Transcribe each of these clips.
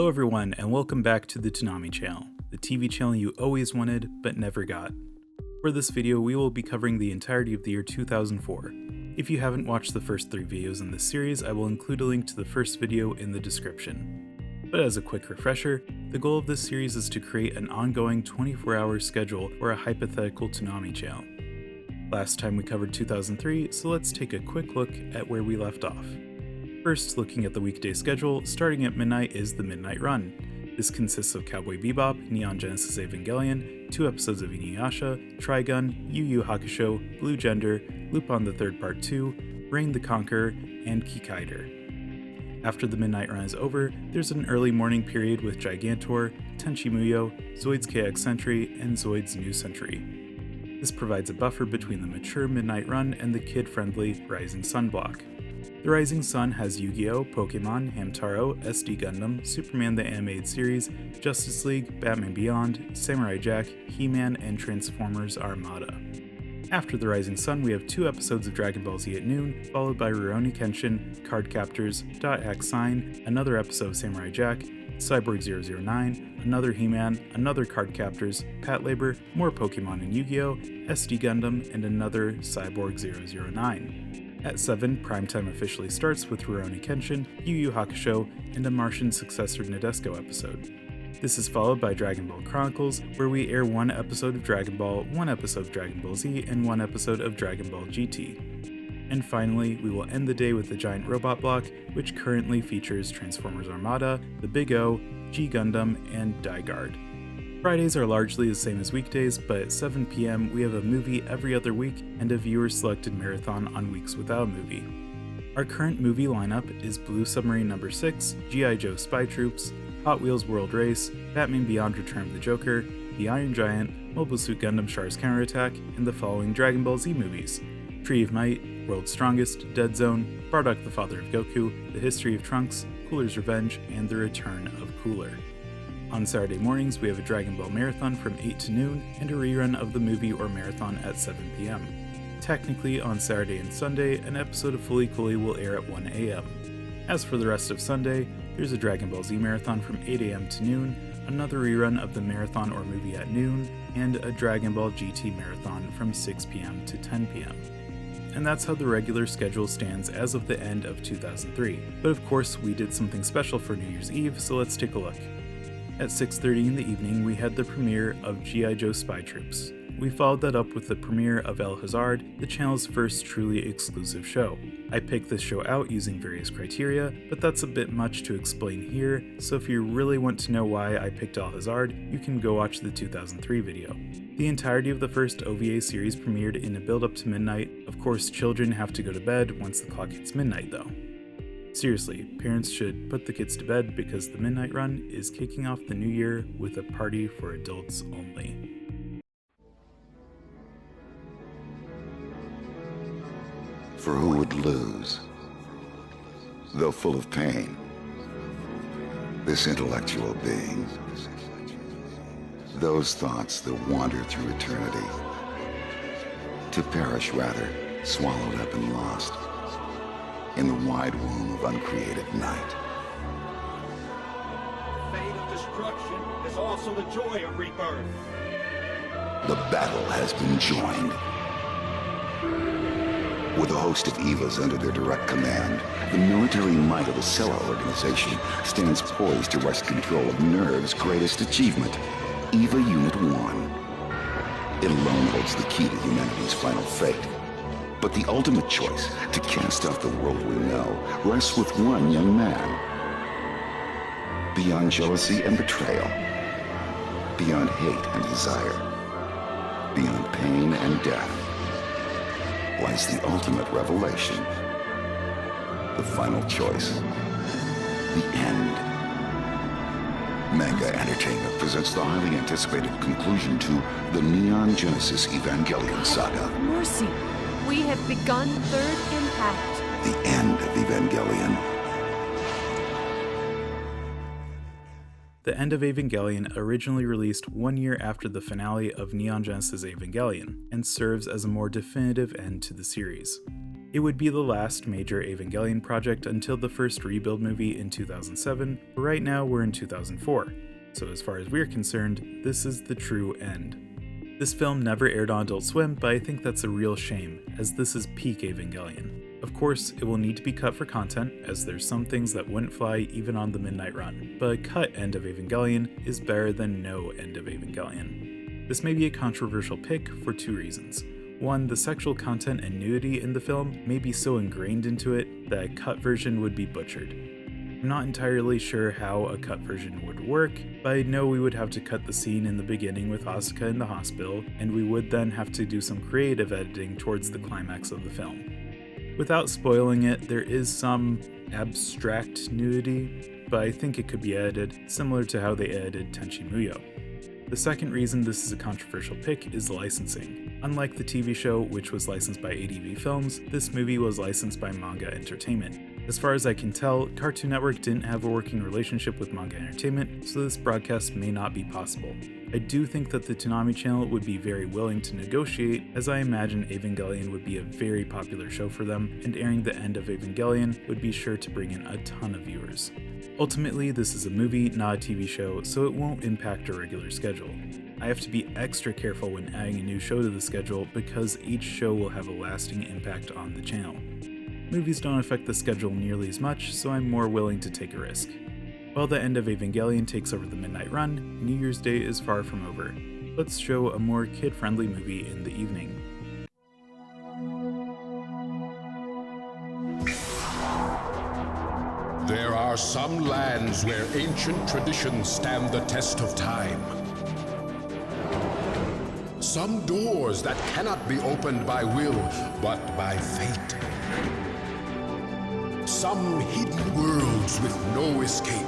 Hello everyone, and welcome back to the Toonami channel, the TV channel you always wanted but never got. For this video, we will be covering the entirety of the year 2004. If you haven't watched the first 3 videos in this series, I will include a link to the first video in the description. But as a quick refresher, the goal of this series is to create an ongoing 24-hour schedule for a hypothetical Toonami channel. Last time we covered 2003, so let's take a quick look at where we left off. First, looking at the weekday schedule, starting at midnight is the Midnight Run. This consists of Cowboy Bebop, Neon Genesis Evangelion, 2 episodes of Inuyasha, Trigun, Yu Yu Hakusho, Blue Gender, Lupin the Third Part 2, Reign the Conqueror, and Kikaider. After the Midnight Run is over, there's an early morning period with Gigantor, Tenchi Muyo, Zoid's KX Century, and Zoid's New Century. This provides a buffer between the mature Midnight Run and the kid-friendly Rising Sun block. The Rising Sun has Yu-Gi-Oh!, Pokemon, Hamtaro, SD Gundam, Superman the Animated Series, Justice League, Batman Beyond, Samurai Jack, He-Man, and Transformers Armada. After the Rising Sun, we have 2 episodes of Dragon Ball Z at noon, followed by Rurouni Kenshin, Card Captors, Dot Hack Sign, another episode of Samurai Jack, Cyborg 009, another He-Man, another Card Captors, Patlabor, more Pokemon and Yu-Gi-Oh!, SD Gundam, and another Cyborg 009. At 7, primetime officially starts with Rurouni Kenshin, Yu Yu Hakusho, and a Martian successor Nadesco episode. This is followed by Dragon Ball Chronicles, where we air 1 episode of Dragon Ball, 1 episode of Dragon Ball Z, and 1 episode of Dragon Ball GT. And finally, we will end the day with the Giant Robot block, which currently features Transformers Armada, The Big O, G Gundam, and Die Guard. Fridays are largely the same as weekdays, but at 7 p.m. we have a movie every other week and a viewer-selected marathon on weeks without a movie. Our current movie lineup is Blue Submarine No. 6, G.I. Joe Spy Troops, Hot Wheels World Race, Batman Beyond Return of the Joker, The Iron Giant, Mobile Suit Gundam Char's Counterattack, and the following Dragon Ball Z movies: Tree of Might, World's Strongest, Dead Zone, Bardock the Father of Goku, The History of Trunks, Cooler's Revenge, and The Return of Cooler. On Saturday mornings, we have a Dragon Ball marathon from 8 to noon and a rerun of the movie or marathon at 7 p.m. Technically, on Saturday and Sunday, an episode of Fully Cooley will air at 1 a.m. As for the rest of Sunday, there's a Dragon Ball Z marathon from 8 a.m. to noon, another rerun of the marathon or movie at noon, and a Dragon Ball GT marathon from 6 p.m. to 10 p.m. And that's how the regular schedule stands as of the end of 2003. But of course, we did something special for New Year's Eve, so let's take a look. At 6:30 in the evening, we had the premiere of G.I. Joe Spy Troops. We followed that up with the premiere of El Hazard, the channel's first truly exclusive show. I picked this show out using various criteria, but that's a bit much to explain here, so if you really want to know why I picked El Hazard, you can go watch the 2003 video. The entirety of the first OVA series premiered in a build-up to midnight. Of course, children have to go to bed once the clock hits midnight though. Seriously, parents should put the kids to bed because the Midnight Run is kicking off the new year with a party for adults only. For who would lose? Though full of pain, this intellectual being, those thoughts that wander through eternity, to perish rather, swallowed up and lost in the wide womb of uncreated night. The fate of destruction is also the joy of rebirth. The battle has been joined. With a host of EVAs under their direct command, the military might of the Cellar organization stands poised to wrest control of NERV's greatest achievement, EVA Unit 1. It alone holds the key to humanity's final fate. But the ultimate choice to cast off the world we know rests with one young man. Beyond jealousy and betrayal, beyond hate and desire, beyond pain and death, lies the ultimate revelation. The final choice. The end. Manga Entertainment presents the highly anticipated conclusion to the Neon Genesis Evangelion saga. Mercy! We have begun Third Impact. The end of Evangelion. The End of Evangelion originally released 1 year after the finale of Neon Genesis Evangelion, and serves as a more definitive end to the series. It would be the last major Evangelion project until the first rebuild movie in 2007, but right now we're in 2004, so as far as we're concerned, this is the true end. This film never aired on Adult Swim, but I think that's a real shame, as this is peak Evangelion. Of course, it will need to be cut for content, as there's some things that wouldn't fly even on the midnight run, but a cut end of Evangelion is better than no end of Evangelion. This may be a controversial pick for two reasons. One, the sexual content and nudity in the film may be so ingrained into it that a cut version would be butchered. I'm not entirely sure how a cut version would work, but I know we would have to cut the scene in the beginning with Asuka in the hospital, and we would then have to do some creative editing towards the climax of the film. Without spoiling it, there is some abstract nudity, but I think it could be edited, similar to how they edited Tenchi Muyo. The second reason this is a controversial pick is licensing. Unlike the TV show, which was licensed by ADV Films, this movie was licensed by Manga Entertainment. As far as I can tell, Cartoon Network didn't have a working relationship with Manga Entertainment, so this broadcast may not be possible. I do think that the Toonami channel would be very willing to negotiate, as I imagine Evangelion would be a very popular show for them, and airing the end of Evangelion would be sure to bring in a ton of viewers. Ultimately, this is a movie, not a TV show, so it won't impact our regular schedule. I have to be extra careful when adding a new show to the schedule because each show will have a lasting impact on the channel. Movies don't affect the schedule nearly as much, so I'm more willing to take a risk. While the end of Evangelion takes over the midnight run, New Year's Day is far from over. Let's show a more kid-friendly movie in the evening. There are some lands where ancient traditions stand the test of time. Some doors that cannot be opened by will, but by fate. Some hidden worlds with no escape.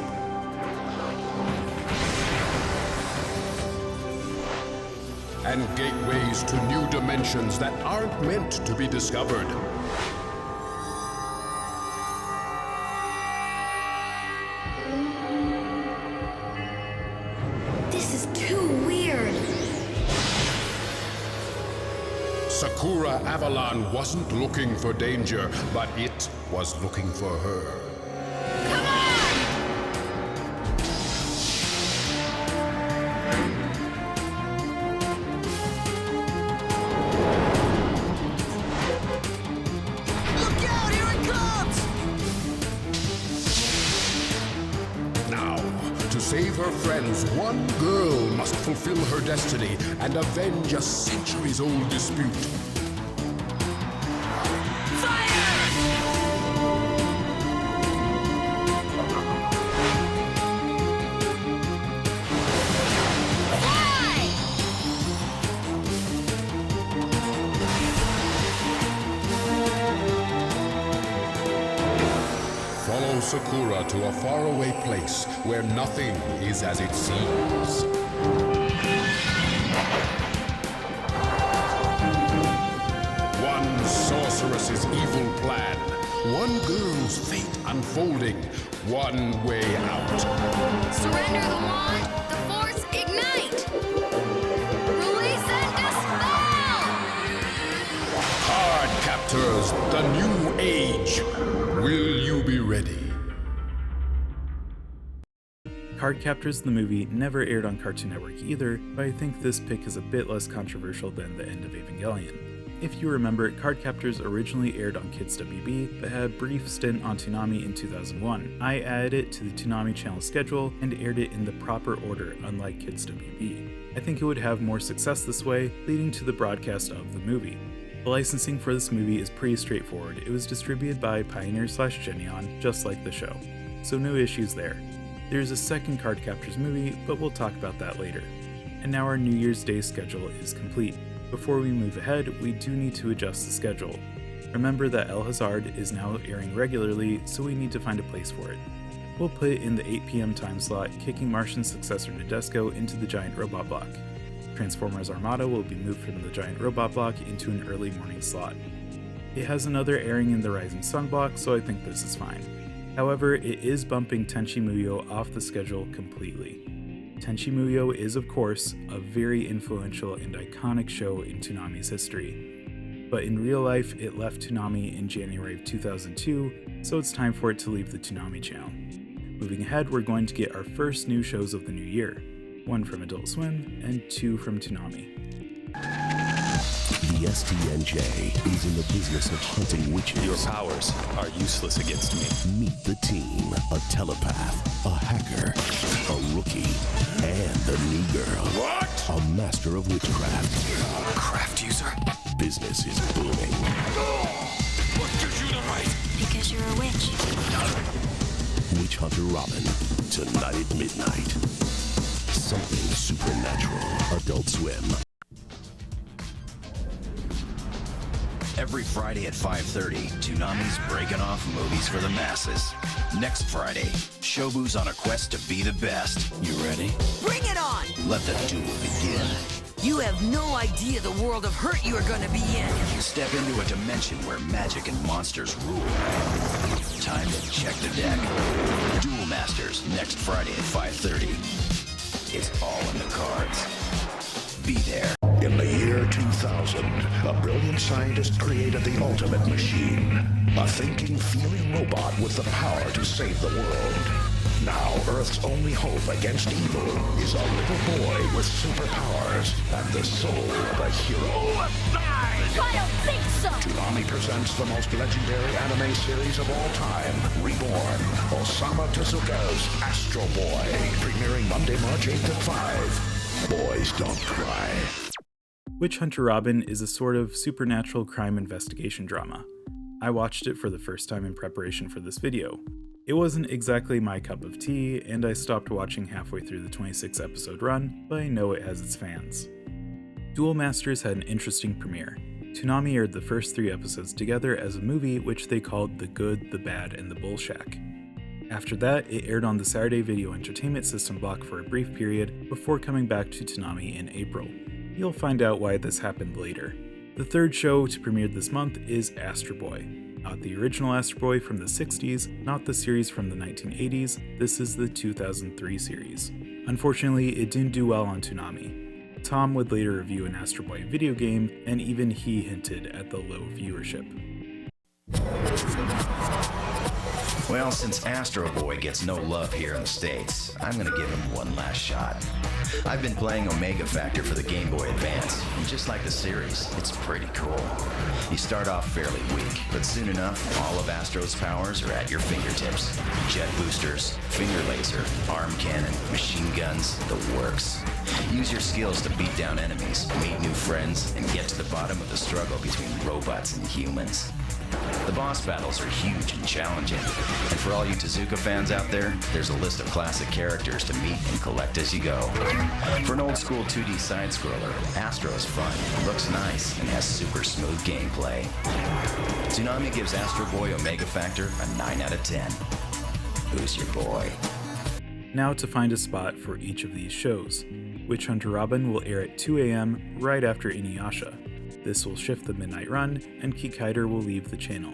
And gateways to new dimensions that aren't meant to be discovered. This is too weird. Sakura Avalon wasn't looking for danger, but it was looking for her. Come on! Look out, here it comes! Now, to save her friends, one girl must fulfill her destiny and avenge a centuries-old dispute. Follow Sakura to a faraway place where nothing is as it seems. One sorceress's evil plan, one girl's fate unfolding, one way out. Surrender the wand, the force ignite! Release and dispel! Card Captors, the new age. Will you be ready? Cardcaptors the movie never aired on Cartoon Network either, but I think this pick is a bit less controversial than the end of Evangelion. If you remember, Cardcaptors originally aired on Kids WB, but had a brief stint on Toonami in 2001. I added it to the Toonami channel schedule and aired it in the proper order, unlike Kids WB. I think it would have more success this way, leading to the broadcast of the movie. The licensing for this movie is pretty straightforward. It was distributed by Pioneer/Geneon, just like the show, so no issues there. There's a second Cardcaptors movie, but we'll talk about that later. And now our New Year's Day schedule is complete. Before we move ahead, we do need to adjust the schedule. Remember that El Hazard is now airing regularly, so we need to find a place for it. We'll put it in the 8 p.m. time slot, kicking Martian's successor Nadesco into the giant robot block. Transformers Armada will be moved from the giant robot block into an early morning slot. It has another airing in the Rising Sun block, so I think this is fine. However, it is bumping Tenchi Muyo off the schedule completely. Tenchi Muyo is, of course, a very influential and iconic show in Toonami's history. but in real life it left Toonami in January of 2002, so it's time for it to leave the Toonami channel. Moving ahead, we're going to get our first new shows of the new year, one from Adult Swim and two from Toonami. The STNJ is in the business of hunting witches. Your powers are useless against me. Meet the team: a telepath, a hacker, a rookie, and a new girl. What? A master of witchcraft. Craft user? Business is booming. What gives you the right? Because you're a witch. Witch Hunter Robin, tonight at midnight. Something supernatural. Adult Swim. Every Friday at 5:30, Toonami's breaking off movies for the masses. Next Friday, Shobu's on a quest to be the best. You ready? Bring it on! Let the duel begin. You have no idea the world of hurt you are gonna be in. Step into a dimension where magic and monsters rule. Time to check the deck. Duel Masters, next Friday at 5:30. It's all in the cards. Be there. In the year 2000, a brilliant scientist created the ultimate machine. A thinking, feeling robot with the power to save the world. Now, Earth's only hope against evil is a little boy with superpowers and the soul of a hero. I don't think so! Toonami presents the most legendary anime series of all time, Reborn, Osamu Tezuka's Astro Boy, premiering Monday, March 8th at 5. Boys don't cry. Witch Hunter Robin is a sort of supernatural crime investigation drama. I watched it for the first time in preparation for this video. It wasn't exactly my cup of tea, and I stopped watching halfway through the 26 episode run, but I know it has its fans. Duel Masters had an interesting premiere. Toonami aired the first 3 episodes together as a movie which they called The Good, the Bad, and the Bullshack. After that, it aired on the Saturday Video Entertainment System block for a brief period before coming back to Toonami in April. You'll find out why this happened later. The third show to premiere this month is Astro Boy. Not the original Astro Boy from the 60s, not the series from the 1980s, this is the 2003 series. Unfortunately, it didn't do well on Toonami. Tom would later review an Astro Boy video game, and even he hinted at the low viewership. Well, since Astro Boy gets no love here in the States, I'm gonna give him one last shot. I've been playing Omega Factor for the Game Boy Advance, and just like the series, it's pretty cool. You start off fairly weak, but soon enough, all of Astro's powers are at your fingertips. Jet boosters, finger laser, arm cannon, machine guns, the works. Use your skills to beat down enemies, meet new friends, and get to the bottom of the struggle between robots and humans. The boss battles are huge and challenging, and for all you Tezuka fans out there, there's a list of classic characters to meet and collect as you go. For an old school 2D side-scroller, Astro is fun, looks nice, and has super smooth gameplay. Toonami gives Astro Boy Omega Factor a 9 out of 10. Who's your boy? Now to find a spot for each of these shows. Witch Hunter Robin will air at 2 AM right after Inuyasha. This will shift the midnight run, and Kikaider will leave the channel.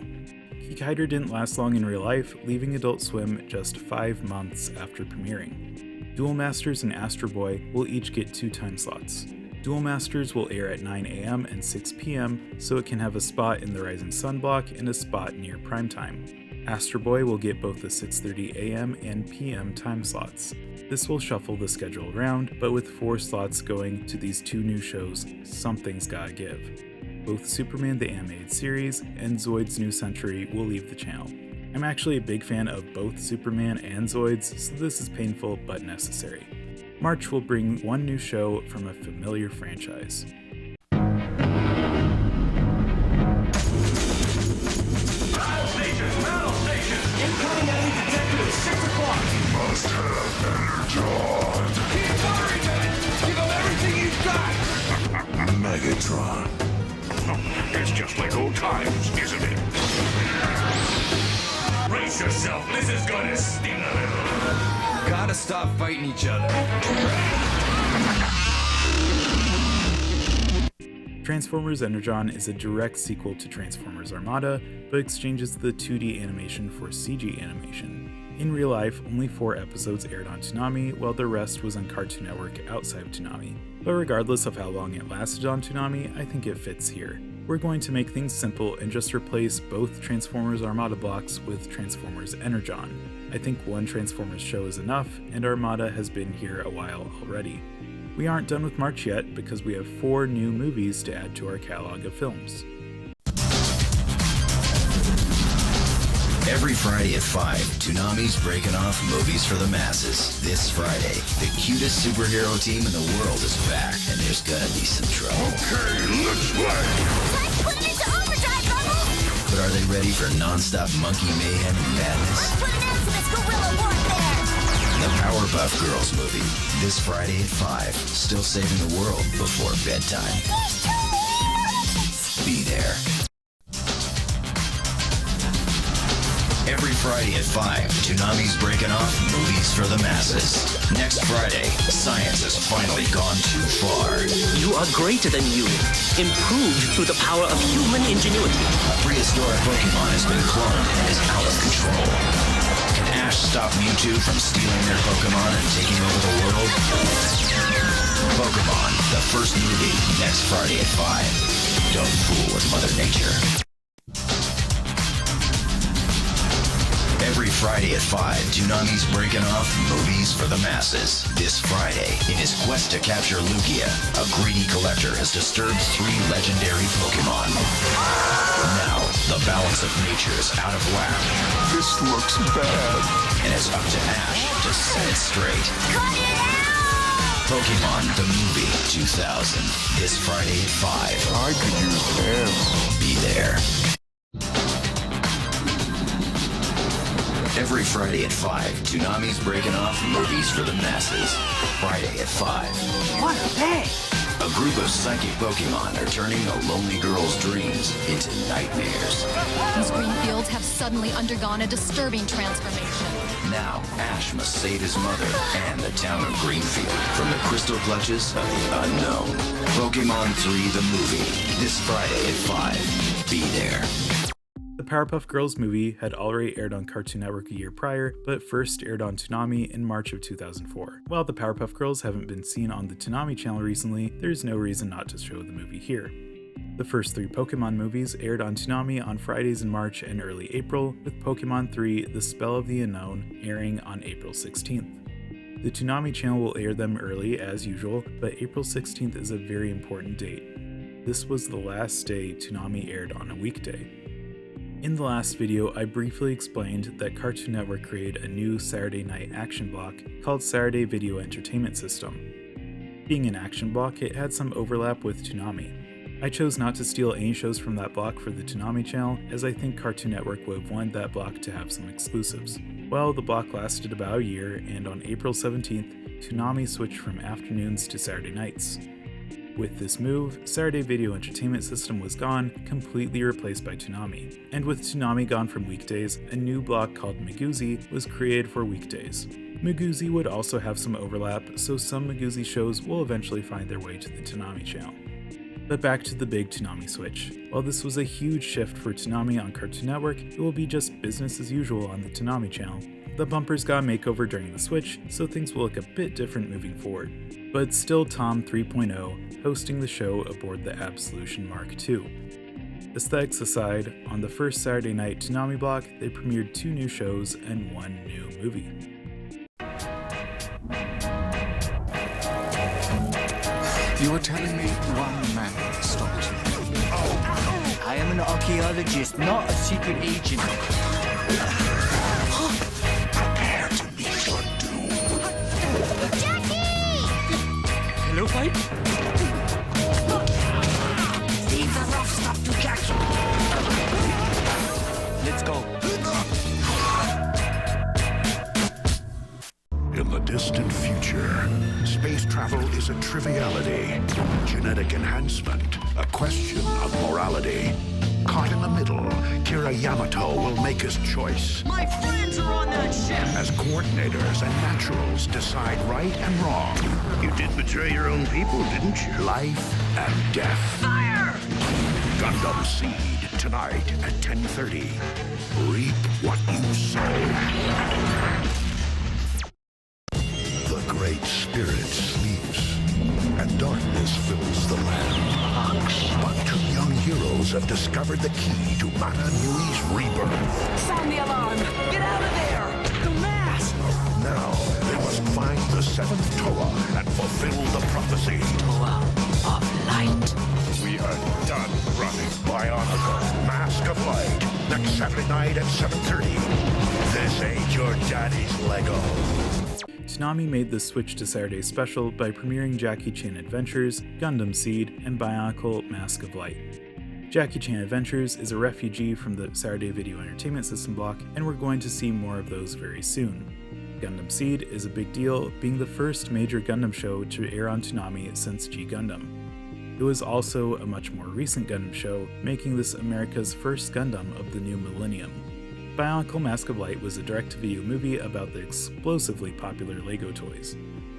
Kikaider didn't last long in real life, leaving Adult Swim just 5 months after premiering. Duel Masters and Astro Boy will each get 2 time slots. Duel Masters will air at 9 AM and 6 PM, so it can have a spot in the Rising Sun block and a spot near primetime. Astro Boy will get both the 6:30 AM and PM time slots. This will shuffle the schedule around, but with 4 slots going to these 2 new shows, something's gotta give. Both Superman the Animated Series and Zoid's New Century will leave the channel. I'm actually a big fan of both Superman and Zoid's, so this is painful but necessary. March will bring 1 new show from a familiar franchise. Battle stations! Incoming enemy detected at 6 o'clock! Must have energon. Keep firing, men! Give them everything you've got! Megatron. It's just like old times, isn't it? Brace yourself, this is gonna sting a little. Gotta stop fighting each other. Transformers Energon is a direct sequel to Transformers Armada, but exchanges the 2D animation for CG animation. In real life, only 4 episodes aired on Toonami, while the rest was on Cartoon Network outside of Toonami. But regardless of how long it lasted on Toonami, I think it fits here. We're going to make things simple and just replace both Transformers Armada blocks with Transformers Energon. I think one Transformers show is enough, and Armada has been here a while already. We aren't done with March yet because we have 4 new movies to add to our catalog of films. Every Friday at 5, Toonami's breaking off movies for the masses. This Friday, the cutest superhero team in the world is back, and there's gonna be some trouble. Okay, let's play! Let's put it into overdrive, Bubbles! But are they ready for non-stop monkey mayhem and madness? Let's put an end to this guerrilla warfare! The Powerpuff Girls movie, this Friday at 5, still saving the world before bedtime. Be there. Every Friday at 5, Toonami's breaking off movies for the masses. Next Friday, science has finally gone too far. You are greater than you, improved through the power of human ingenuity. A prehistoric Pokemon has been cloned and is out of control. Can Ash stop Mewtwo from stealing their Pokemon and taking over the world? Pokemon, the first movie, next Friday at 5. Don't fool with Mother Nature. Every Friday at 5, Toonami's breaking off movies for the masses. This Friday, in his quest to capture Lugia, a greedy collector has disturbed 3 legendary Pokemon. Now, the balance of nature is out of whack. This looks bad. And it's up to Ash to set it straight. Cut it out! Pokemon the Movie 2000, this Friday at 5. I could use pants. Be there. Every Friday at 5, Toonami's breaking off movies for the masses. Friday at 5. What a day! A group of psychic Pokemon are turning a lonely girl's dreams into nightmares. These green fields have suddenly undergone a disturbing transformation. Now, Ash must save his mother and the town of Greenfield from the crystal clutches of the unknown. Pokemon 3 the movie, this Friday at 5. Be there. The Powerpuff Girls movie had already aired on Cartoon Network a year prior, but first aired on Toonami in March of 2004. While the Powerpuff Girls haven't been seen on the Toonami channel recently, there's no reason not to show the movie here. The first 3 Pokemon movies aired on Toonami on Fridays in March and early April, with Pokemon 3 The Spell of the Unknown airing on April 16th. The Toonami channel will air them early as usual, but April 16th is a very important date. This was the last day Toonami aired on a weekday. In the last video, I briefly explained that Cartoon Network created a new Saturday night action block called Saturday Video Entertainment System. Being an action block, it had some overlap with Toonami. I chose not to steal any shows from that block for the Toonami channel, as I think Cartoon Network would have wanted that block to have some exclusives. Well, the block lasted about a year, and on April 17th, Toonami switched from afternoons to Saturday nights. With this move, Saturday Video Entertainment System was gone, completely replaced by Toonami. And with Toonami gone from weekdays, a new block called Miguzi was created for weekdays. Miguzi would also have some overlap, so some Miguzi shows will eventually find their way to the Toonami channel. But back to the big Toonami switch. While this was a huge shift for Toonami on Cartoon Network, it will be just business as usual on the Toonami channel. The bumpers got a makeover during the switch, so things will look a bit different moving forward. But it's still Tom 3.0 hosting the show aboard the Absolution Mark II. Aesthetics aside, on the first Saturday night Toonami block, they premiered 2 new shows and 1 new movie. You were telling me one man stopped you. I am an archaeologist, not a secret agent. Prepare to meet your doom. Hello, fight? Leave the rough stuff to Jackie. Let's go. In the distant future, space travel is a triviality. Genetic enhancement, a question of morality. Caught in the middle, Kira Yamato will make his choice. My friends are on that ship! As coordinators and naturals decide right and wrong. You did betray your own people, didn't you? Life and death. Fire! Gundam Seed, tonight at 10:30. Reap what you sow. The Great Spirit sleeps, and darkness fills the land. But 2 young heroes heroes have discovered the key to Mana Nui's rebirth. Sound the alarm! Get out of there! The mask! Now, they must find the seventh Toa and fulfill the prophecy. Toa of light. We are done running. Bionicle, Mask of Light. Next Saturday night at 7:30. This ain't your daddy's Lego. Toonami made the switch to Saturday special by premiering Jackie Chan Adventures, Gundam Seed, and Bionicle Mask of Light. Jackie Chan Adventures is a refugee from the Saturday Video Entertainment System block, and we're going to see more of those very soon. Gundam Seed is a big deal, being the first major Gundam show to air on Toonami since G Gundam. It was also a much more recent Gundam show, making this America's first Gundam of the new millennium. Bionicle Mask of Light was a direct-to-video movie about the explosively popular LEGO toys.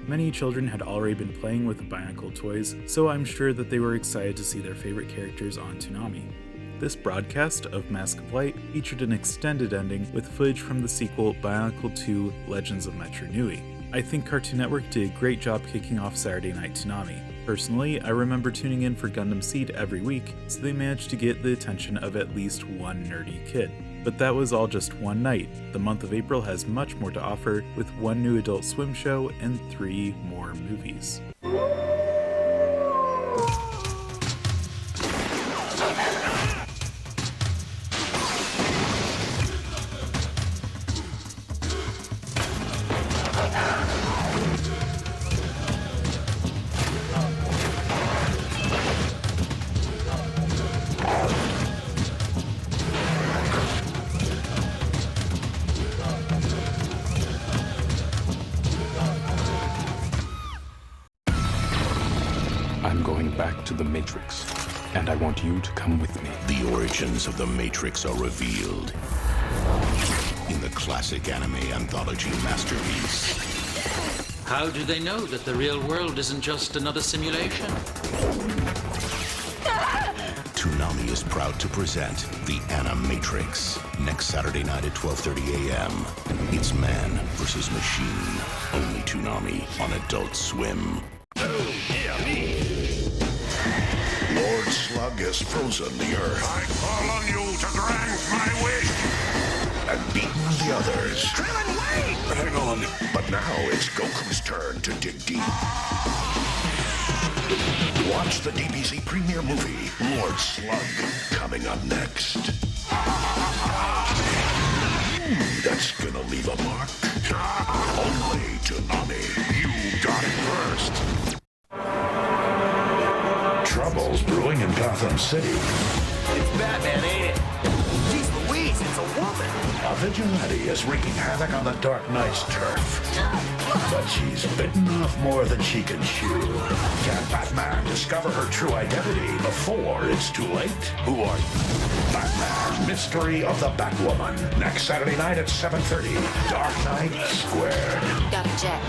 Many children had already been playing with the Bionicle toys, so I'm sure that they were excited to see their favorite characters on Toonami. This broadcast of Mask of Light featured an extended ending with footage from the sequel Bionicle 2 Legends of Metro Nui. I think Cartoon Network did a great job kicking off Saturday Night Toonami. Personally, I remember tuning in for Gundam Seed every week, so they managed to get the attention of at least one nerdy kid. But that was all just one night. The month of April has much more to offer, with one new Adult Swim show and 3 more movies. I'm going back to the Matrix, and I want you to come with me. The origins of the Matrix are revealed in the classic anime anthology masterpiece. How do they know that the real world isn't just another simulation? Toonami is proud to present The Animatrix next Saturday night at 12:30 a.m. It's man versus machine. Only Toonami on Adult Swim. Lord Slug has frozen the Earth. I call on you to grant my wish. And beaten the others. Krillin, wait! Hang on. But now it's Goku's turn to dig deep. Watch the DBZ premiere movie, Lord Slug, coming up next. That's gonna leave a mark. Only Toonami. You got it first. Trouble's brewing in Gotham City. It's Batman, ain't it? Jeez Louise, it's a woman! A vigilante is wreaking havoc on the Dark Knight's turf. But she's bitten off more than she can chew. Can Batman discover her true identity before it's too late? Who are you? Batman, Mystery of the Batwoman. Next Saturday night at 7:30. Dark Knight Squared. Got a jet.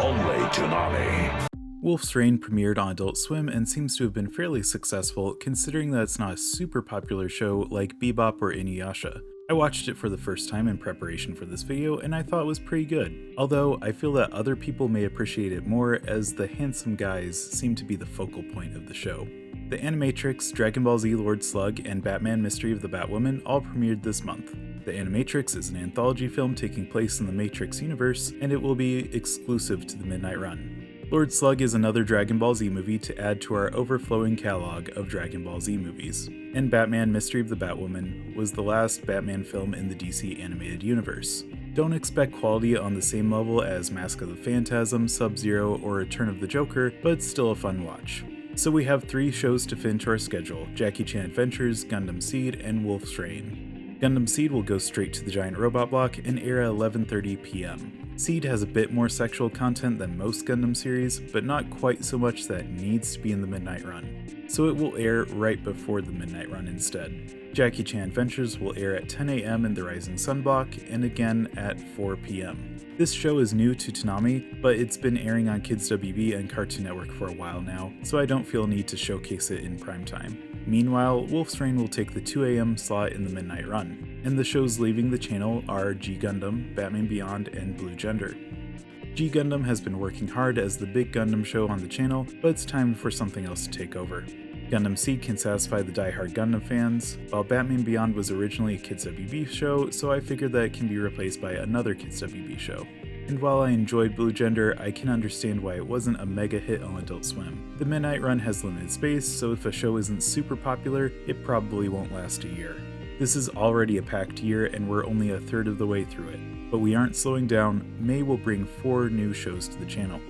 Only Toonami. Wolf's Rain premiered on Adult Swim and seems to have been fairly successful, considering that it's not a super popular show like Bebop or Inuyasha. I watched it for the first time in preparation for this video, and I thought it was pretty good, although I feel that other people may appreciate it more, as the handsome guys seem to be the focal point of the show. The Animatrix, Dragon Ball Z Lord Slug, and Batman Mystery of the Batwoman all premiered this month. The Animatrix is an anthology film taking place in the Matrix universe, and it will be exclusive to the Midnight Run. Lord Slug is another Dragon Ball Z movie to add to our overflowing catalog of Dragon Ball Z movies. And Batman Mystery of the Batwoman was the last Batman film in the DC animated universe. Don't expect quality on the same level as Mask of the Phantasm, Sub-Zero, or Return of the Joker, but it's still a fun watch. So we have 3 shows to fit into our schedule: Jackie Chan Adventures, Gundam Seed, and Wolf's Rain. Gundam Seed will go straight to the giant robot block and air at 11:30 p.m. Seed has a bit more sexual content than most Gundam series, but not quite so much that it needs to be in the Midnight Run, so it will air right before the Midnight Run instead. Jackie Chan Adventures will air at 10 a.m. in the Rising Sun block, and again at 4 p.m. This show is new to Toonami, but it's been airing on Kids WB and Cartoon Network for a while now, so I don't feel a need to showcase it in primetime. Meanwhile, Wolf's Rain will take the 2 a.m. slot in the Midnight Run, and the shows leaving the channel are G Gundam, Batman Beyond, and Blue Gender. G Gundam has been working hard as the big Gundam show on the channel, but it's time for something else to take over. Gundam Seed can satisfy the die-hard Gundam fans, while Batman Beyond was originally a Kids WB show, so I figured that it can be replaced by another Kids WB show. And while I enjoyed Blue Gender, I can understand why it wasn't a mega hit on Adult Swim. The Midnight Run has limited space, so if a show isn't super popular, it probably won't last a year. This is already a packed year and we're only a third of the way through it. But we aren't slowing down. May will bring 4 new shows to the channel.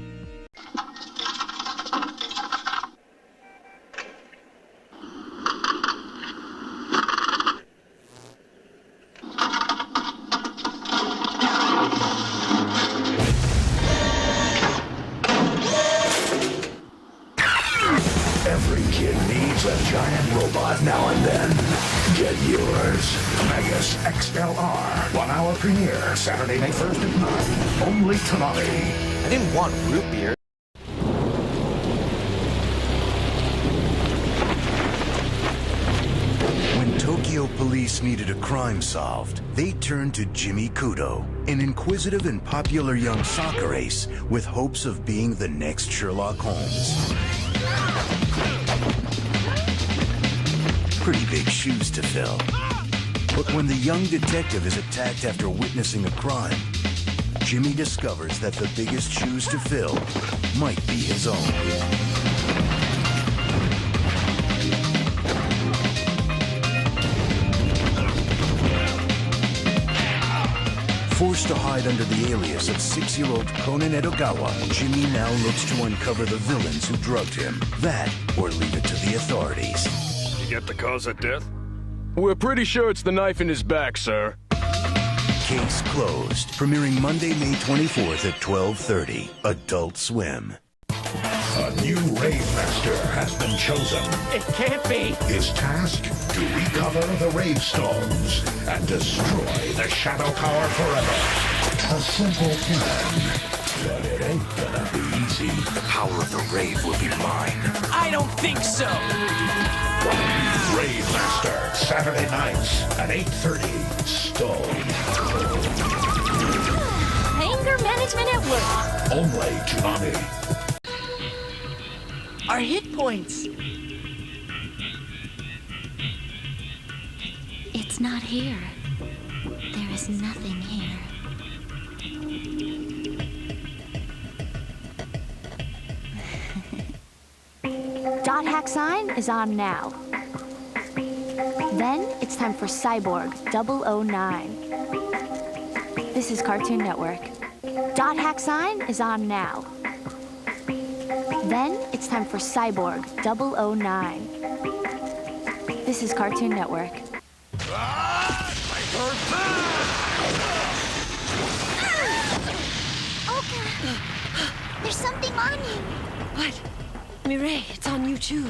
Every kid needs a giant robot now and then. Get yours. Megas XLR. 1 hour premiere. Saturday, May 1st at 9. Only Toonami. I didn't want root beer. When Tokyo police needed a crime solved, they turned to Jimmy Kudo, an inquisitive and popular young soccer ace with hopes of being the next Sherlock Holmes. Pretty big shoes to fill. But when the young detective is attacked after witnessing a crime, Jimmy discovers that the biggest shoes to fill might be his own. Forced to hide under the alias of 6-year-old Conan Edogawa, Jimmy now looks to uncover the villains who drugged him. That, or leave it to the authorities. You get the cause of death? We're pretty sure it's the knife in his back, sir. Case closed. Premiering Monday, May 24th at 12:30. Adult Swim. A new Rave Master has been chosen. It can't be. His task? To recover the Rave Stones and destroy the Shadow Tower forever. A simple plan, but it ain't gonna be easy. The power of the Rave will be mine. I don't think so. Rave Master, Saturday nights at 8:30. Stone. Anger management at work. Only Toonami. Our hit points. It's not here. There is nothing here. Dot hack sign is on now. Then it's time for Cyborg 009. This is Cartoon Network. Dot hack sign is on now. Then it's time for Cyborg 009. This is Cartoon Network. Okay. There's something on you. What? Mireille, it's on you too.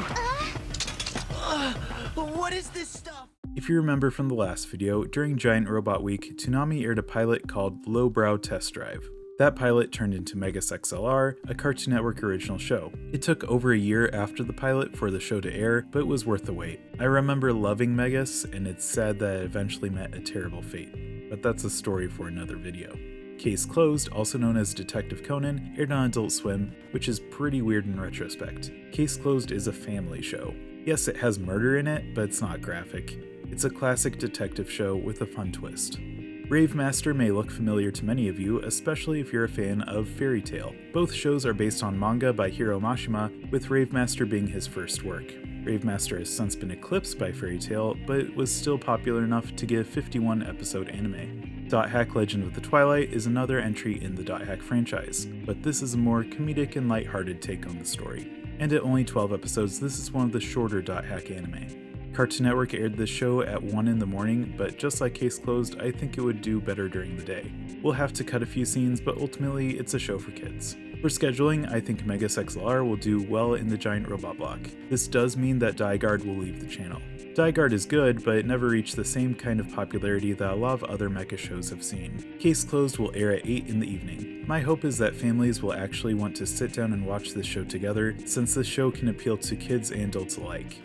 What is this stuff? If you remember from the last video, during Giant Robot Week, Toonami aired a pilot called Lowbrow Test Drive. That pilot turned into Megas XLR, a Cartoon Network original show. It took over a year after the pilot for the show to air, but it was worth the wait. I remember loving Megas, and it's sad that it eventually met a terrible fate. But that's a story for another video. Case Closed, also known as Detective Conan, aired on Adult Swim, which is pretty weird in retrospect. Case Closed is a family show. Yes, it has murder in it, but it's not graphic. It's a classic detective show with a fun twist. Rave Master may look familiar to many of you, especially if you're a fan of Fairy Tail. Both shows are based on manga by Hiro Mashima, with Rave Master being his first work. Rave Master has since been eclipsed by Fairy Tail, but it was still popular enough to get a 51-episode anime. Dot Hack Legend of the Twilight is another entry in the Dot Hack franchise, but this is a more comedic and lighthearted take on the story. And at only 12 episodes, this is one of the shorter Dot Hack anime. Cartoon Network aired this show at 1 in the morning, but just like Case Closed, I think it would do better during the day. We'll have to cut a few scenes, but ultimately it's a show for kids. For scheduling, I think Megas XLR will do well in the Giant Robot block. This does mean that Die Guard will leave the channel. Die Guard is good, but it never reached the same kind of popularity that a lot of other mecha shows have seen. Case Closed will air at 8 in the evening. My hope is that families will actually want to sit down and watch this show together, since this show can appeal to kids and adults alike.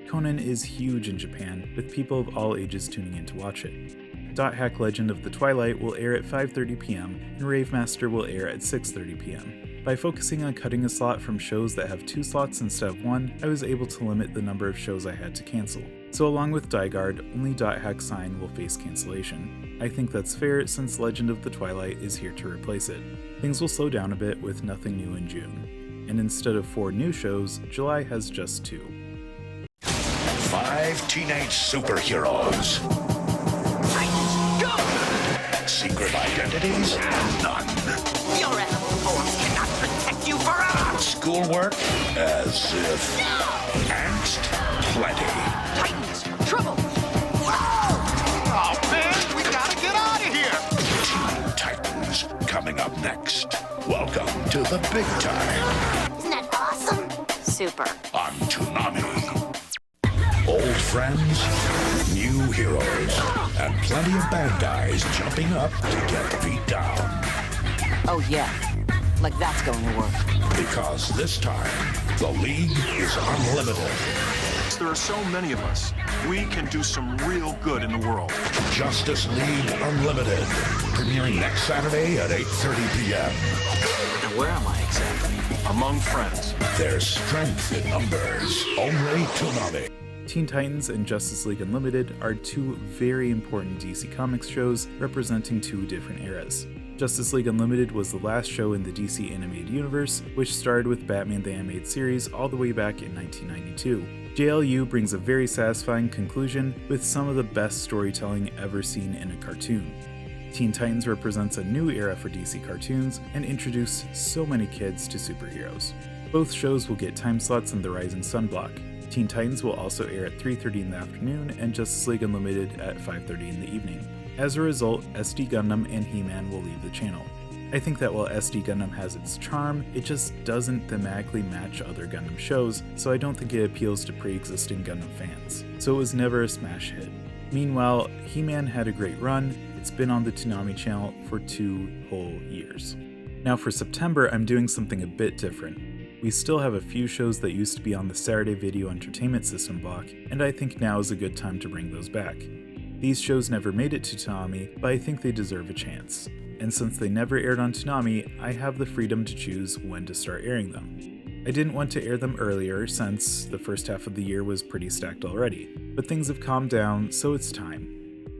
Conan is huge in Japan, with people of all ages tuning in to watch it. Dot Hack Legend of the Twilight will air at 5:30 p.m., and Rave Master will air at 6:30 p.m. By focusing on cutting a slot from shows that have 2 slots instead of 1, I was able to limit the number of shows I had to cancel. So along with Die Guard, only Dot Hack Sign will face cancellation. I think that's fair since Legend of the Twilight is here to replace it. Things will slow down a bit with nothing new in June. And instead of 4 new shows, July has just 2. 5 teenage superheroes. Secret identities? None. Your animal forms cannot protect you forever! Schoolwork? As if. No! Angst? Plenty. Titans! Trouble! Whoa! Oh, man, we gotta get out of here! Teen Titans coming up next. Welcome to the big time. Isn't that awesome? Super. On Toonami. Old friends, new heroes, and plenty of bad guys jumping up to get beat down. Oh yeah, like that's going to work. Because this time, the League is unlimited. There are so many of us. We can do some real good in the world. Justice League Unlimited, premiering next Saturday at 8:30 p.m. And where am I exactly? Among friends. There's strength in numbers. Only Toonami. Teen Titans and Justice League Unlimited are 2 very important DC Comics shows representing 2 different eras. Justice League Unlimited was the last show in the DC animated universe, which started with Batman the Animated Series all the way back in 1992. JLU brings a very satisfying conclusion with some of the best storytelling ever seen in a cartoon. Teen Titans represents a new era for DC cartoons and introduced so many kids to superheroes. Both shows will get time slots in the Rising Sun block. Teen Titans will also air at 3:30 in the afternoon and Justice League Unlimited at 5:30 in the evening. As a result, SD Gundam and He-Man will leave the channel. I think that while SD Gundam has its charm, it just doesn't thematically match other Gundam shows, so I don't think it appeals to pre-existing Gundam fans. So it was never a smash hit. Meanwhile, He-Man had a great run. It's been on the Toonami channel for 2 whole years. Now for September, I'm doing something a bit different. We still have a few shows that used to be on the Saturday Video Entertainment System block, and I think now is a good time to bring those back. These shows never made it to Toonami, but I think they deserve a chance. And since they never aired on Toonami, I have the freedom to choose when to start airing them. I didn't want to air them earlier since the first half of the year was pretty stacked already, but things have calmed down, so it's time.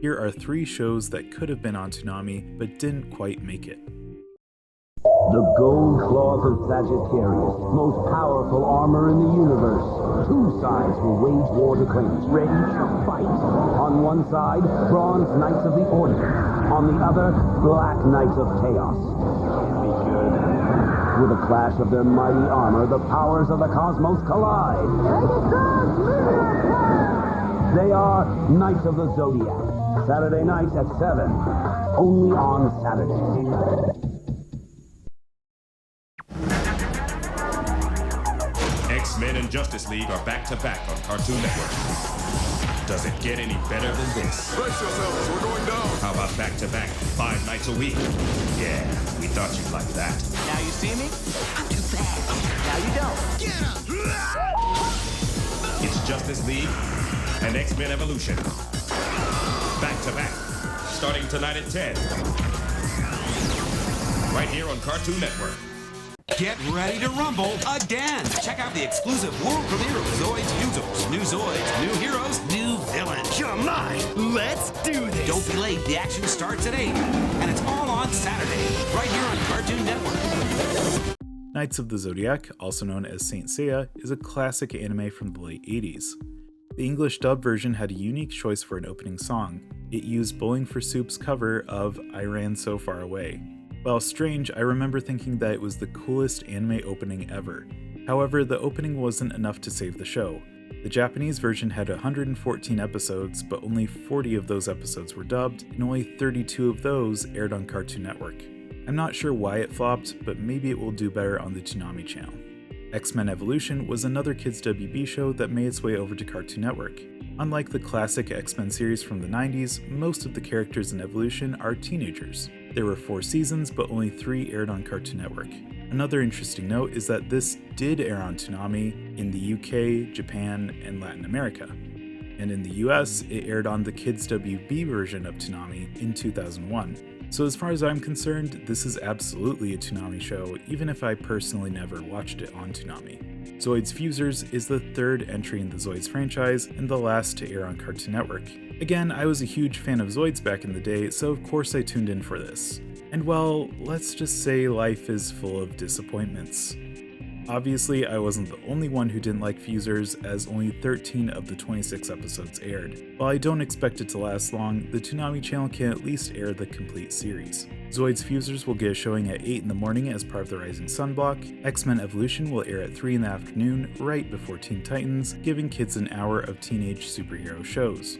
Here are 3 shows that could have been on Toonami, but didn't quite make it. The gold claws of Sagittarius, most powerful armor in the universe. 2 sides will wage war to claim it, ready to fight. On one side, Bronze Knights of the Order. On the other, Black Knights of Chaos. Can't be good. With a clash of their mighty armor, the powers of the cosmos collide. They are Knights of the Zodiac. Saturday nights at 7. Only on Saturday. X-Men and Justice League are back-to-back on Cartoon Network. Does it get any better than this? Brace yourselves, we're going down. How about back-to-back, 5 nights a week? Yeah, we thought you'd like that. Now you see me? I'm too fast. Now you don't. Get up! It's Justice League and X-Men Evolution. Back-to-back, starting tonight at 10. Right here on Cartoon Network. Get ready to rumble again! Check out the exclusive world premiere of Zoids Musos. New Zoids, new heroes, new villains. Come on, let's do this! Don't be late, the action starts at 8. And it's all on Saturday, right here on Cartoon Network. Knights of the Zodiac, also known as Saint Seiya, is a classic anime from the late 80s. The English dub version had a unique choice for an opening song. It used Bowling for Soup's cover of I Ran So Far Away. While strange, I remember thinking that it was the coolest anime opening ever. However, the opening wasn't enough to save the show. The Japanese version had 114 episodes, but only 40 of those episodes were dubbed, and only 32 of those aired on Cartoon Network. I'm not sure why it flopped, but maybe it will do better on the Toonami channel. X-Men Evolution was another kids' WB show that made its way over to Cartoon Network. Unlike the classic X-Men series from the 90s, most of the characters in Evolution are teenagers. There were 4 seasons, but only 3 aired on Cartoon Network. Another interesting note is that this did air on Toonami in the UK, Japan, and Latin America. And in the US, it aired on the Kids WB version of Toonami in 2001. So as far as I'm concerned, this is absolutely a Toonami show, even if I personally never watched it on Toonami. Zoids Fusers is the third entry in the Zoids franchise and the last to air on Cartoon Network. Again, I was a huge fan of Zoids back in the day, so of course I tuned in for this. And well, let's just say life is full of disappointments. Obviously, I wasn't the only one who didn't like Fusers, as only 13 of the 26 episodes aired. While I don't expect it to last long, the Toonami channel can at least air the complete series. Zoids Fusers will get a showing at 8 in the morning as part of the Rising Sun block, X-Men Evolution will air at 3 in the afternoon, right before Teen Titans, giving kids an hour of teenage superhero shows.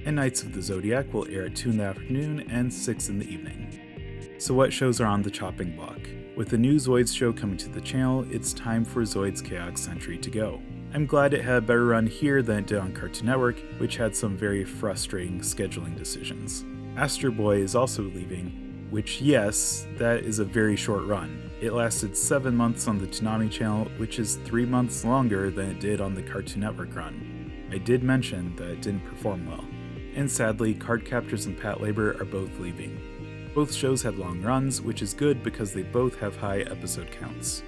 And Knights of the Zodiac will air at 2 in the afternoon and 6 in the evening. So what shows are on the chopping block? With the new Zoids show coming to the channel, it's time for Zoids Chaos Century to go. I'm glad it had a better run here than it did on Cartoon Network, which had some very frustrating scheduling decisions. Astro Boy is also leaving, which yes, that is a very short run. It lasted 7 months on the Toonami channel, which is 3 months longer than it did on the Cartoon Network run. I did mention that it didn't perform well. And sadly, Cardcaptors and Pat Labor are both leaving. Both shows had long runs, which is good because they both have high episode counts.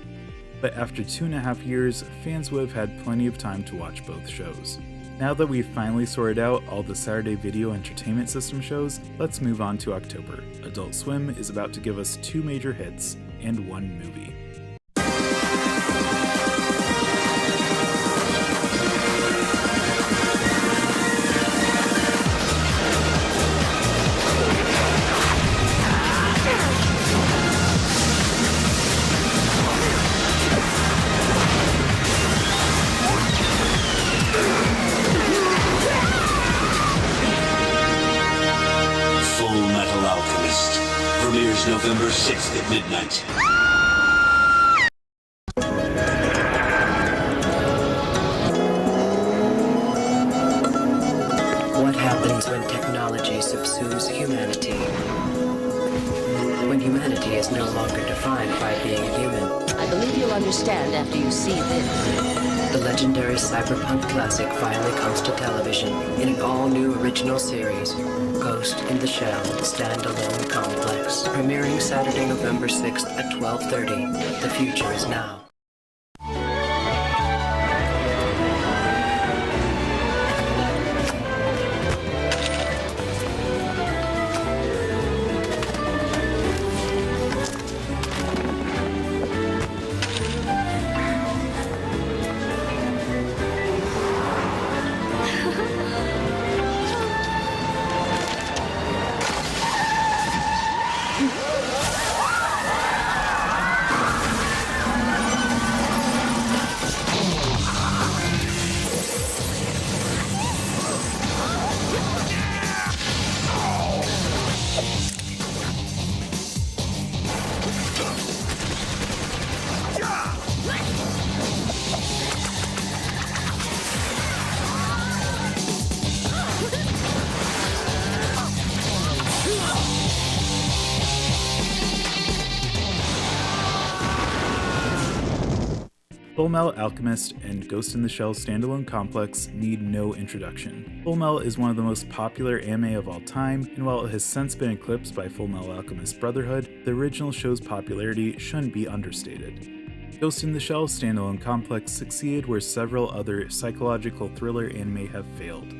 But after 2.5 years, fans would have had plenty of time to watch both shows. Now that we've finally sorted out all the Saturday Video Entertainment System shows, let's move on to October. Adult Swim is about to give us 2 major hits and 1 movie. Premieres November 6th at midnight. What happens when technology subsumes humanity? When humanity is no longer defined by being human. I believe you'll understand after you see this. The legendary cyberpunk classic finally comes to television in an all-new original series, Ghost in the Shell Standalone Complex. Premiering Saturday, November 6th at 12:30. The future is now. Fullmetal Alchemist and Ghost in the Shell Standalone Complex need no introduction. Fullmetal is one of the most popular anime of all time, and while it has since been eclipsed by Fullmetal Alchemist Brotherhood, the original show's popularity shouldn't be understated. Ghost in the Shell Standalone Complex succeeded where several other psychological thriller anime have failed.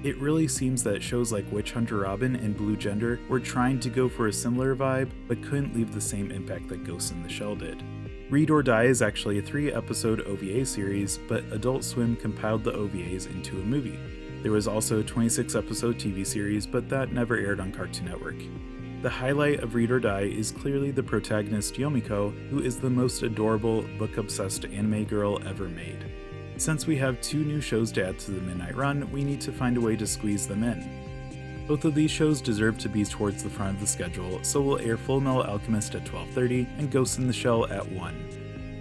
It really seems that shows like Witch Hunter Robin and Blue Gender were trying to go for a similar vibe, but couldn't leave the same impact that Ghost in the Shell did. Read or Die is actually a 3-episode OVA series, but Adult Swim compiled the OVAs into a movie. There was also a 26-episode TV series, but that never aired on Cartoon Network. The highlight of Read or Die is clearly the protagonist Yomiko, who is the most adorable, book-obsessed anime girl ever made. Since we have 2 new shows to add to the Midnight Run, we need to find a way to squeeze them in. Both of these shows deserve to be towards the front of the schedule, so we'll air Fullmetal Alchemist at 12:30 and Ghost in the Shell at 1.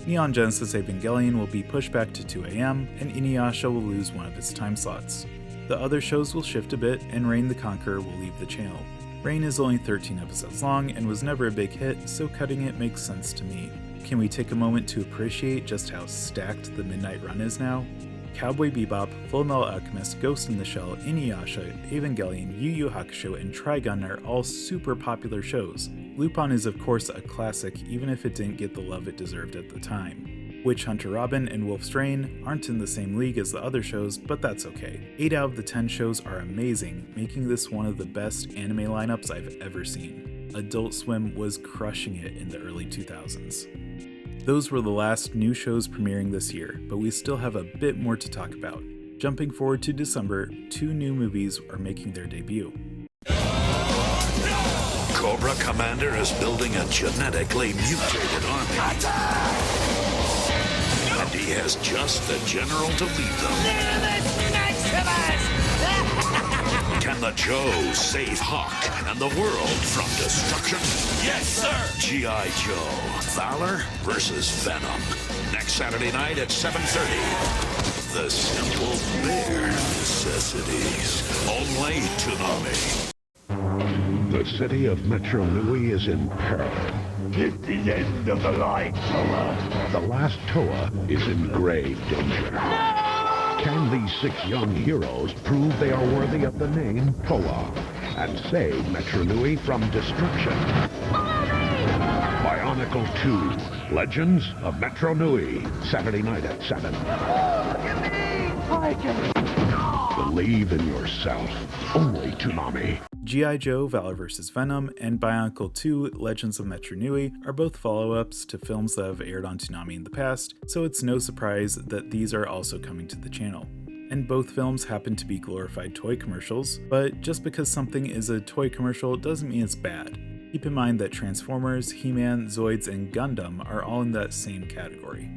Neon Genesis Evangelion will be pushed back to 2 AM, and Inuyasha will lose one of its time slots. The other shows will shift a bit, and Reign the Conqueror will leave the channel. Reign is only 13 episodes long and was never a big hit, so cutting it makes sense to me. Can we take a moment to appreciate just how stacked the Midnight Run is now? Cowboy Bebop, Fullmetal Alchemist, Ghost in the Shell, Inuyasha, Evangelion, Yu Yu Hakusho, and Trigun are all super popular shows. Lupin is of course a classic, even if it didn't get the love it deserved at the time. Witch Hunter Robin and Wolf's Rain aren't in the same league as the other shows, but that's okay. 8 out of the 10 shows are amazing, making this one of the best anime lineups I've ever seen. Adult Swim was crushing it in the early 2000s. Those were the last new shows premiering this year, but we still have a bit more to talk about. Jumping forward to December, 2 new movies are making their debut. Cobra Commander is building a genetically mutated army. And he has just the general to lead them. Can the Joe save Hawk and the world from destruction? Yes, sir! G.I. Joe, Valor versus Venom. Next Saturday night at 7:30. The simple bare necessities. Only Toonami. The city of Metro Nui is in peril. It's the end of the line, Toa. The last Toa is in grave danger. No! Can these 6 young heroes prove they are worthy of the name Toa and save Metro Nui from destruction? Bionicle 2, Legends of Metro Nui, Saturday night at 7. Believe in yourself. Only Toonami. G.I. Joe, Valor vs. Venom, and Bionicle 2, Legends of Metro Nui are both follow-ups to films that have aired on Toonami in the past, so it's no surprise that these are also coming to the channel. And both films happen to be glorified toy commercials, but just because something is a toy commercial doesn't mean it's bad. Keep in mind that Transformers, He-Man, Zoids, and Gundam are all in that same category.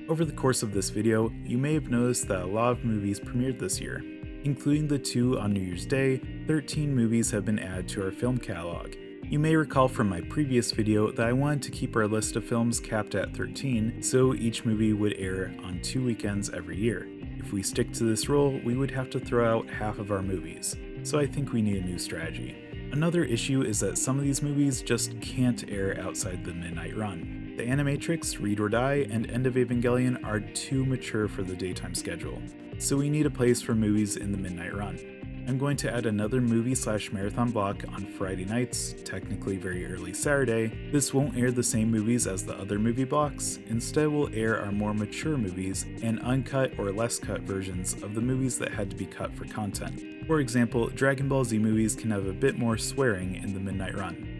Over the course of this video, you may have noticed that a lot of movies premiered this year. Including the 2 on New Year's Day, 13 movies have been added to our film catalog. You may recall from my previous video that I wanted to keep our list of films capped at 13, so each movie would air on 2 weekends every year. If we stick to this rule, we would have to throw out half of our movies, so I think we need a new strategy. Another issue is that some of these movies just can't air outside the midnight run. The Animatrix, Read or Die, and End of Evangelion are too mature for the daytime schedule, so we need a place for movies in the midnight run. I'm going to add another movie/marathon block on Friday nights, technically very early Saturday. This won't air the same movies as the other movie blocks, instead we'll air our more mature movies and uncut or less cut versions of the movies that had to be cut for content. For example, Dragon Ball Z movies can have a bit more swearing in the midnight run.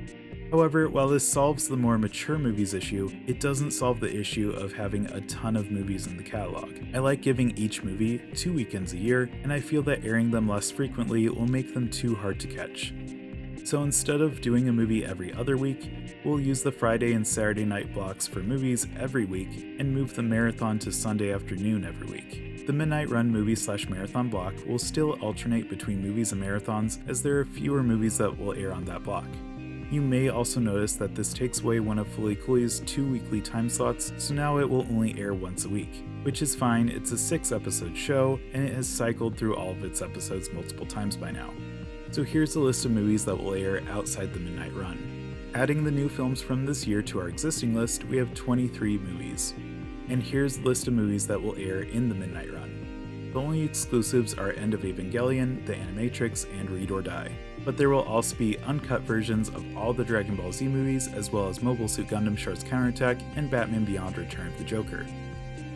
However, while this solves the more mature movies issue, it doesn't solve the issue of having a ton of movies in the catalog. I like giving each movie 2 weekends a year, and I feel that airing them less frequently will make them too hard to catch. So instead of doing a movie every other week, we'll use the Friday and Saturday night blocks for movies every week and move the marathon to Sunday afternoon every week. The Midnight Run movie/marathon block will still alternate between movies and marathons as there are fewer movies that will air on that block. You may also notice that this takes away one of Fully Cooley's 2 weekly time slots, so now it will only air once a week. Which is fine, it's a 6-episode show, and it has cycled through all of its episodes multiple times by now. So here's a list of movies that will air outside the midnight run. Adding the new films from this year to our existing list, we have 23 movies. And here's the list of movies that will air in the midnight run. The only exclusives are End of Evangelion, The Animatrix, and Read or Die. But there will also be uncut versions of all the Dragon Ball Z movies, as well as Mobile Suit Gundam Short's Counterattack and Batman Beyond Return of the Joker.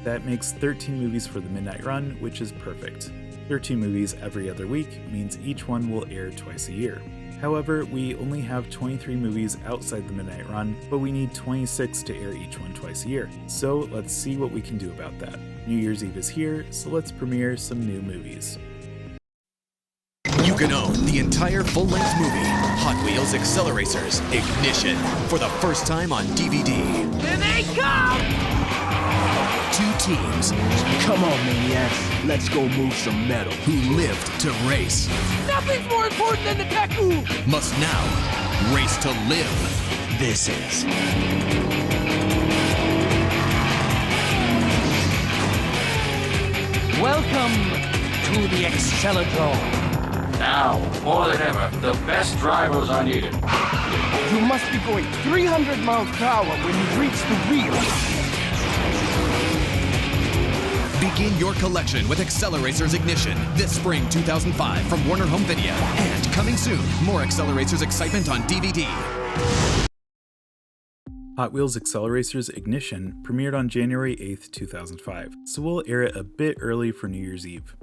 That makes 13 movies for the midnight run, which is perfect. 13 movies every other week means each one will air twice a year. However, we only have 23 movies outside the midnight run, but we need 26 to air each one twice a year. So let's see what we can do about that. New Year's Eve is here, so let's premiere some new movies. You can own the entire full-length movie, Hot Wheels Acceleracers Ignition, for the first time on DVD. Here they come! 2 teams. Come on, maniacs. Let's go move some metal. Who lived to race. Nothing's more important than the Deku! Must now race to live. This is... Welcome to the Accelerdrome. Now, more than ever, the best drivers are needed. You must be going 300 miles per hour when you reach the wheel. Be Begin your collection with Acceleracers Ignition this spring 2005 from Warner Home Video. And coming soon, more Acceleracers excitement on DVD. Hot Wheels Acceleracers Ignition premiered on January 8th, 2005, so we'll air it a bit early for New Year's Eve.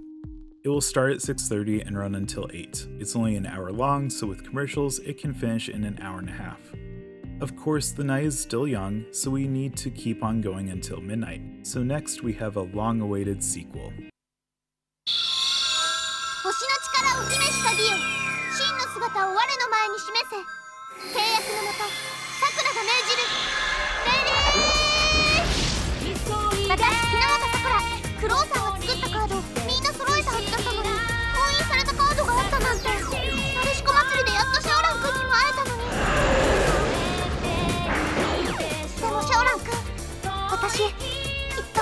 It will start at 6:30 and run until 8. It's only an hour long, so with commercials, it can finish in an hour and a half. Of course, the night is still young, so we need to keep on going until midnight. So next we have a long-awaited sequel. 星の力を秘めしたディオ、真の姿を我の前に示せ。契約のもと、さくらが命じる。レディー。私、日向さくら、クロウさんが作ったカード、みんな揃えたはずだったのに、封印されたカードがあったなんて。なでしこ祭りでやっとシャオラン君にも会えたのに。でもシャオラン君、私、きっと。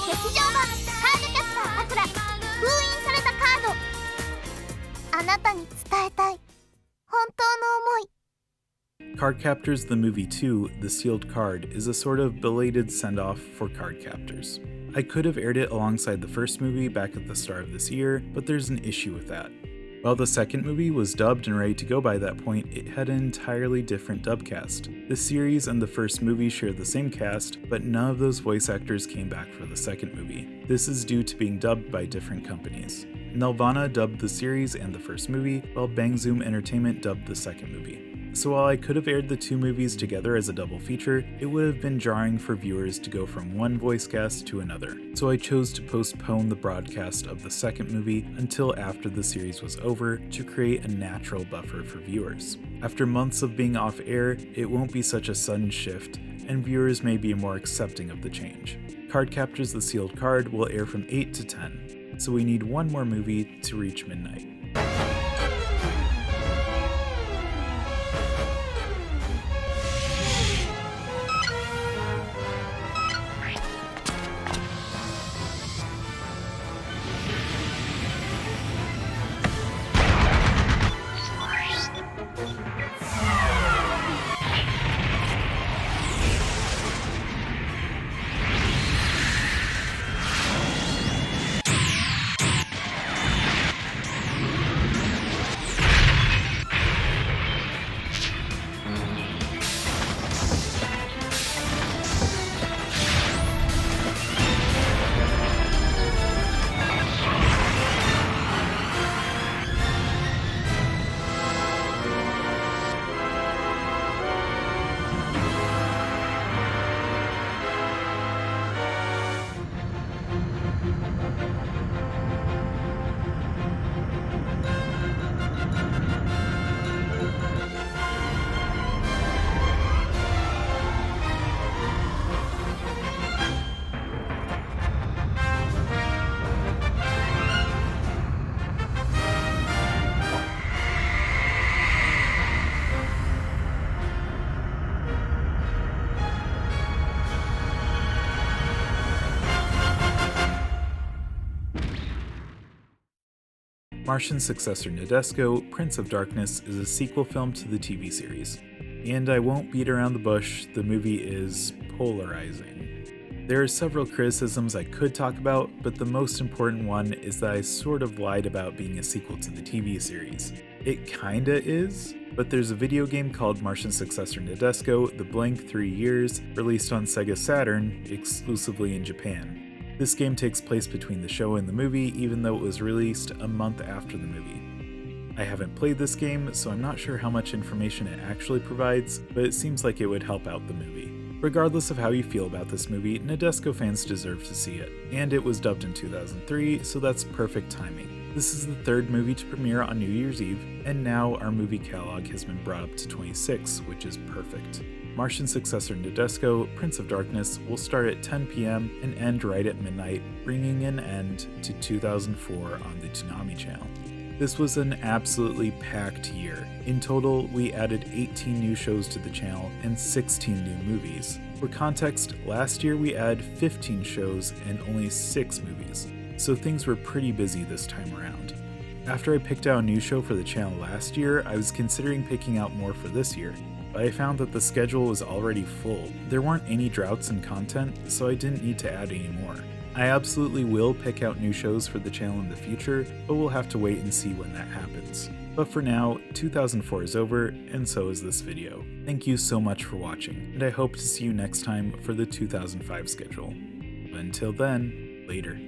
劇場版カードキャスターさくら、封印されたカード。あなたに伝えたい本当の思い。 Cardcaptors the Movie 2, The Sealed Card, is a sort of belated send-off for Cardcaptors. I could have aired it alongside the first movie back at the start of this year, but there's an issue with that. While the second movie was dubbed and ready to go by that point, it had an entirely different dub cast. The series and the first movie share the same cast, but none of those voice actors came back for the second movie. This is due to being dubbed by different companies. Nelvana dubbed the series and the first movie, while Bang Zoom Entertainment dubbed the second movie. So while I could have aired the two movies together as a double feature, it would have been jarring for viewers to go from one voice cast to another. So I chose to postpone the broadcast of the second movie until after the series was over to create a natural buffer for viewers. After months of being off air, it won't be such a sudden shift, and viewers may be more accepting of the change. Cardcaptors the Sealed Card will air from 8 to 10, so we need one more movie to reach midnight. Martian's successor Nadesco, Prince of Darkness, is a sequel film to the TV series. And I won't beat around the bush, the movie is polarizing. There are several criticisms I could talk about, but the most important one is that I sort of lied about being a sequel to the TV series. It kinda is, but there's a video game called Martian's successor Nadesco, The Blank 3 Years, released on Sega Saturn, exclusively in Japan. This game takes place between the show and the movie, even though it was released a month after the movie. I haven't played this game, so I'm not sure how much information it actually provides, but it seems like it would help out the movie. Regardless of how you feel about this movie, Nadesco fans deserve to see it, and it was dubbed in 2003, so that's perfect timing. This is the third movie to premiere on New Year's Eve, and now our movie catalog has been brought up to 26, which is perfect. Martian's successor Nadesco, Prince of Darkness, will start at 10 p.m. and end right at midnight, bringing an end to 2004 on the Toonami channel. This was an absolutely packed year. In total, we added 18 new shows to the channel and 16 new movies. For context, last year we added 15 shows and only 6 movies, so things were pretty busy this time around. After I picked out a new show for the channel last year, I was considering picking out more for this year. but I found that the schedule was already full. There weren't any droughts in content, so I didn't need to add any more. I absolutely will pick out new shows for the channel in the future, but we'll have to wait and see when that happens. But for now, 2004 is over, and so is this video. Thank you so much for watching, and I hope to see you next time for the 2005 schedule. But until then, later.